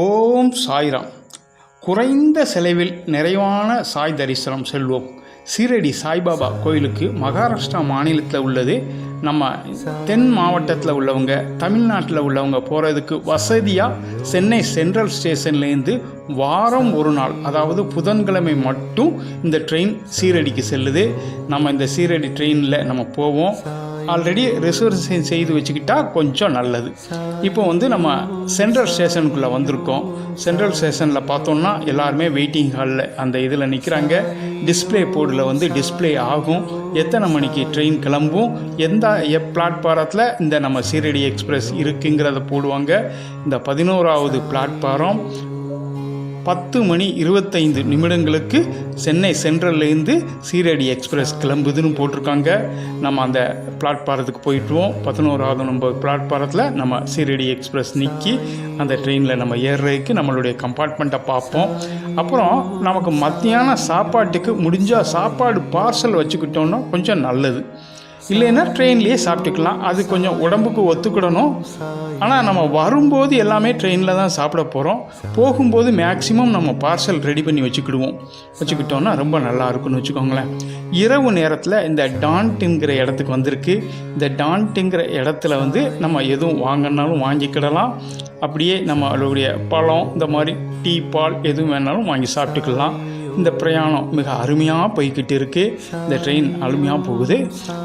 ஓம் சாய்ராம். குறைந்த செலவில் நிறைவான சாய் தரிசனம் செல்வோம். சீரடி சாய்பாபா கோயிலுக்கு மகாராஷ்டிரா மாநிலத்தில் உள்ளது. நம்ம தென் மாவட்டத்தில் உள்ளவங்க, தமிழ்நாட்டில் உள்ளவங்க போகிறதுக்கு வசதியாக சென்னை சென்ட்ரல் ஸ்டேஷன்லேருந்து வாரம் ஒரு நாள், அதாவது புதன்கிழமை மட்டும் இந்த ட்ரெயின் சீரடிக்கு செல்லுது. நம்ம இந்த சீரடி ட்ரெயினில் நம்ம போவோம். ஆல்ரெடி ரிசர்வேஷன் செய்து வச்சுக்கிட்டா கொஞ்சம் நல்லது. இப்போ நம்ம சென்ட்ரல் ஸ்டேஷனுக்குள்ளே வந்திருக்கோம். சென்ட்ரல் ஸ்டேஷனில் பார்த்தோம்னா எல்லாருமே வெயிட்டிங் ஹாலில் அந்த இதில் நிற்கிறாங்க. டிஸ்பிளே போர்டில் டிஸ்பிளே ஆகும், எத்தனை மணிக்கு ட்ரெயின் கிளம்பும், எந்த பிளாட்பாரத்தில் இந்த நம்ம சீரடி எக்ஸ்பிரஸ் இருக்குங்கிறத போடுவாங்க. இந்த 11வது பிளாட்பாரம் 10:25 சென்னை சென்ட்ரல்லேருந்து சீரடி எக்ஸ்பிரஸ் கிளம்புதுன்னு போட்டிருக்காங்க. நம்ம அந்த பிளாட்பாரத்துக்கு போயிட்டுருவோம். 11வது நம்பர் பிளாட்பாரத்தில் நம்ம சீரடி எக்ஸ்பிரஸ் நிற்கி அந்த ட்ரெயினில் நம்ம ஏறுறதுக்கு நம்மளுடைய கம்பார்ட்மெண்ட்டை பார்ப்போம். அப்புறம் நமக்கு மத்தியான சாப்பாட்டுக்கு முடிஞ்சால் சாப்பாடு பார்சல் வச்சுக்கிட்டோன்னா கொஞ்சம் நல்லது. இல்லைன்னா ட்ரெயின்லேயே சாப்பிட்டுக்கலாம். அது கொஞ்சம் உடம்புக்கு ஒத்துக்கிடணும். ஆனால் நம்ம வரும்போது எல்லாமே ட்ரெயினில் தான் சாப்பிட போகிறோம். போகும்போது மேக்ஸிமம் நம்ம பார்சல் ரெடி பண்ணி வச்சுக்கிட்டோன்னா ரொம்ப நல்லா இருக்குன்னு வச்சுக்கோங்களேன். இரவு நேரத்தில் இந்த டான்ட்டுங்கிற இடத்துக்கு வந்திருக்கு. இந்த டான்ட்டுங்கிற இடத்துல நம்ம எதுவும் வாங்கினாலும் வாங்கிக்கிடலாம். அப்படியே நம்மளுடைய பழம், இந்த மாதிரி டீ, பால் எதுவும் வேணாலும் வாங்கி சாப்பிட்டுக்கலாம். இந்த பிரயாணம் மிக அருமையாக போய்கிட்டு இருக்குது. இந்த ட்ரெயின் அருமையாக போகுது.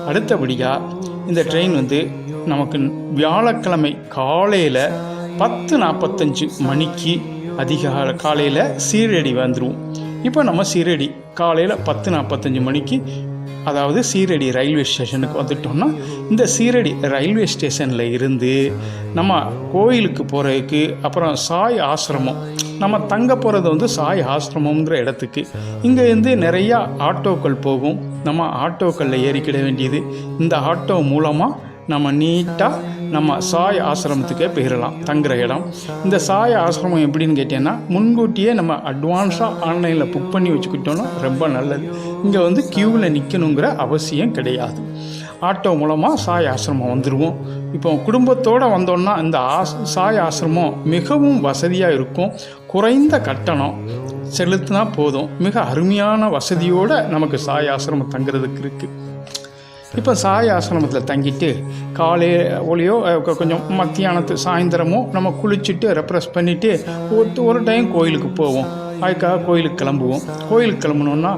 அடுத்தபடியாக இந்த ட்ரெயின் நமக்கு வியாழக்கிழமை காலையில் 10:45 அதிகாலை காலையில் சீரடி வந்துடுவோம். இப்போ நம்ம சீரடி காலையில் 10:45 அதாவது சீரடி ரயில்வே ஸ்டேஷனுக்கு வந்துட்டோம்னா, இந்த சீரடி ரயில்வே ஸ்டேஷனில் இருந்து நம்ம கோயிலுக்கு போகிறதுக்கு, அப்புறம் சாய் ஆசிரமம், நம்ம தங்க போகிறது சாய் ஆசிரமங்கிற இடத்துக்கு, இங்கேருந்து நிறையா ஆட்டோக்கள் போகும். நம்ம ஆட்டோக்களில் ஏறிக்கிட வேண்டியது. இந்த ஆட்டோ மூலமாக நம்ம நீட்டாக நம்ம சாய் ஆசிரமத்துக்கே போயிடலாம். தங்குற இடம் இந்த சாய் ஆசிரமம் எப்படின்னு கேட்டீங்கன்னா, முன்கூட்டியே நம்ம அட்வான்ஸாக ஆன்லைனில் புக் பண்ணி வச்சுக்கிட்டோன்னா ரொம்ப நல்லது. இங்கே க்யூவில் நிற்கணுங்கிற அவசியம் கிடையாது. ஆட்டோ மூலமாக சாய் ஆசிரமம் வந்துடுவோம். இப்போ குடும்பத்தோடு வந்தோன்னா இந்த சாய் ஆசிரமம் மிகவும் வசதியாக இருக்கும். குறைந்த கட்டணம் செலுத்தினா போதும். மிக அருமையான வசதியோடு நமக்கு சாய் ஆசிரமம் தங்குறதுக்கு இருக்குது. இப்போ சாய் ஆசிரமத்தில் தங்கிட்டு காலையிலையோ கொஞ்சம் மத்தியானத்து சாயந்தரமோ நம்ம குளிச்சுட்டு ரெப்ரெஸ் பண்ணிவிட்டு ஒரு டைம் கோயிலுக்கு போவோம். அதுக்காக கோயிலுக்கு கிளம்புவோம். கோயிலுக்கு கிளம்புனோன்னா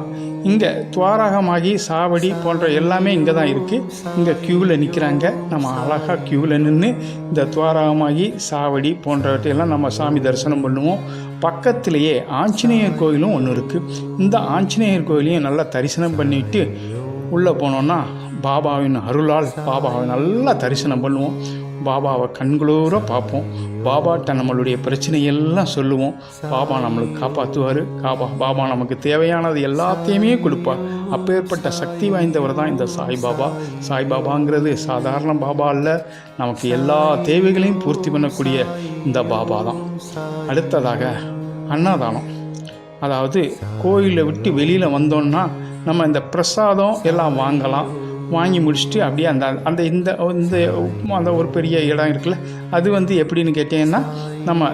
இங்கே துவாரகமாகி சாவடி போன்ற எல்லாமே இங்கே தான் இருக்குது. இங்கே க்யூவில் நிற்கிறாங்க. நம்ம அழகாக க்யூவில் நின்று இந்த துவாரகமாகி சாவடி போன்றவற்றையெல்லாம் நம்ம சாமி தரிசனம் பண்ணுவோம். பக்கத்திலேயே ஆஞ்சநேயர் கோயிலும் ஒன்று இருக்குது. இந்த ஆஞ்சநேயர் கோயிலையும் நல்லா தரிசனம் பண்ணிவிட்டு உள்ளே போனோன்னா பாபாவின் அருளால் பாபாவை நல்லா தரிசனம் பண்ணுவோம். பாபாவை கண்குளூர பார்ப்போம். பாபாட்ட நம்மளுடைய பிரச்சனையெல்லாம் சொல்லுவோம். பாபா நம்மளுக்கு காப்பாற்றுவார். பாபா நமக்கு தேவையானது எல்லாத்தையுமே கொடுப்பார். அப்பேற்பட்ட சக்தி வாய்ந்தவர் தான் இந்த சாய்பாபா. சாய்பாபாங்கிறது சாதாரண பாபா இல்லை. நமக்கு எல்லா தேவைகளையும் பூர்த்தி பண்ணக்கூடிய இந்த பாபா தான். அடுத்ததாக அன்னதானம். அதாவது கோயிலை விட்டு வெளியில் வந்தோன்னா நம்ம இந்த பிரசாதம் எல்லாம் வாங்கி முடிச்சுட்டு அப்படியே அந்த ஒரு பெரிய இடம் இருக்குல்ல, அது எப்படின்னு கேட்டீங்கன்னா, நம்ம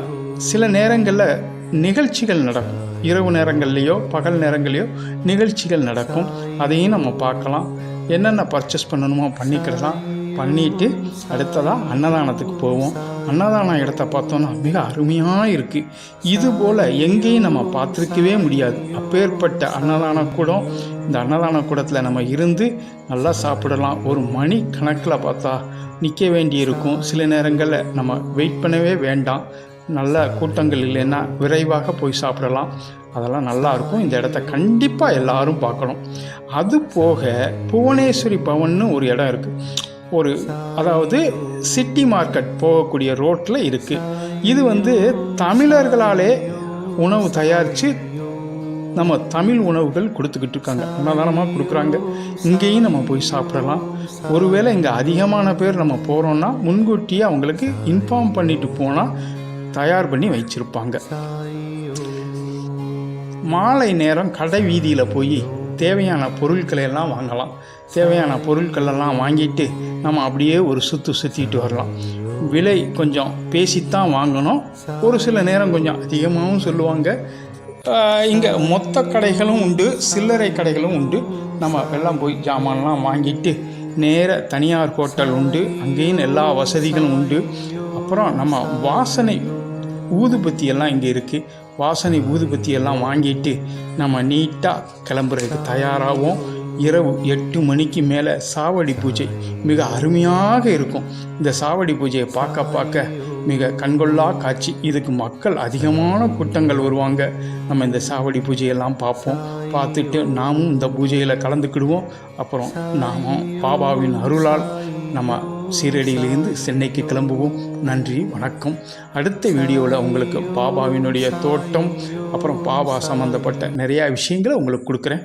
சில நேரங்களில் நிகழ்ச்சிகள் நடக்கும். இரவு நேரங்கள்லேயோ பகல் நேரங்கள்லேயோ நிகழ்ச்சிகள் நடக்கும். அதையும் நம்ம பார்க்கலாம். என்னென்ன பர்ச்சேஸ் பண்ணணுமோ பண்ணிக்கிடலாம். பண்ணிவிட்டு அடுத்ததாக அன்னதானத்துக்கு போவோம். அன்னதான இடத்த பார்த்தோன்னா மிக அருமையாக இருக்குது. இது போல் எங்கேயும் நம்ம பார்த்துருக்கவே முடியாது. அப்பேற்பட்ட அன்னதான கூடம். இந்த அன்னதான கூடத்தில் நம்ம இருந்து நல்லா சாப்பிடலாம். ஒரு மணி கணக்கில் பார்த்தா நிற்க வேண்டி இருக்கும். சில நேரங்களில் நம்ம வெயிட் பண்ணவே வேண்டாம். நல்ல கூட்டங்கள் இல்லைன்னா விரைவாக போய் சாப்பிடலாம். அதெல்லாம் நல்லாயிருக்கும். இந்த இடத்த கண்டிப்பாக எல்லாரும் பார்க்கணும். அது போக புவனேஸ்வரி பவன்னு ஒரு இடம் இருக்குது. அதாவது சிட்டி மார்க்கெட் போகக்கூடிய ரோட்டில் இருக்குது. இது தமிழர்களாலே உணவு தயாரித்து நம்ம தமிழ் உணவுகள் கொடுத்துக்கிட்டு இருக்காங்க. அன்னதானமாக கொடுக்குறாங்க. இங்கேயும் நம்ம போய் சாப்பிடலாம். ஒருவேளை இங்கே அதிகமான பேர் நம்ம போகிறோன்னா முன்கூட்டியே அவங்களுக்கு இன்ஃபார்ம் பண்ணிட்டு போனால் தயார் பண்ணி வச்சுருப்பாங்க. மாலை நேரம் கடை வீதியில் போய் தேவையான பொருட்களை எல்லாம் வாங்கலாம். தேவையான பொருட்களெல்லாம் வாங்கிட்டு நம்ம அப்படியே ஒரு சுற்றிட்டு வரலாம். விலை கொஞ்சம் பேசித்தான் வாங்கணும். ஒரு சில நேரம் கொஞ்சம் அதிகமாகவும் சொல்லுவாங்க. இங்கே மொத்த கடைகளும் உண்டு, சில்லறை கடைகளும் உண்டு. நம்ம எல்லாம் போய் ஜாமான்லாம் வாங்கிட்டு நேர தனியார் ஹோட்டல் உண்டு, அங்கேயும் எல்லா வசதிகளும் உண்டு. அப்புறம் நம்ம வாசனை ஊதுபத்தியெல்லாம் இங்கே இருக்குது. வாசனை ஊதுபத்தியெல்லாம் வாங்கிட்டு நம்ம நீட்டாக கிளம்புறதுக்கு தயாராகவும். இரவு 8 மணிக்கு மேலே சாவடி பூஜை மிக அருமையாக இருக்கும். இந்த சாவடி பூஜையை பார்க்க மிக கண்கொள்ளா காட்சி. இதுக்கு மக்கள் அதிகமான கூட்டங்கள் வருவாங்க. நம்ம இந்த சாவடி பூஜையெல்லாம் பார்ப்போம். பார்த்துட்டு நாமும் இந்த பூஜையில் கலந்துக்கிடுவோம். அப்புறம் நாமும் பாபாவின் அருளால் நம்ம சீரடியிலிருந்து சென்னைக்கு கிளம்புவோம். நன்றி, வணக்கம். அடுத்த வீடியோவில் உங்களுக்கு பாபாவினுடைய தோட்டம், அப்புறம் பாபா சம்மந்தப்பட்ட நிறையா விஷயங்களை உங்களுக்கு கொடுக்குறேன்.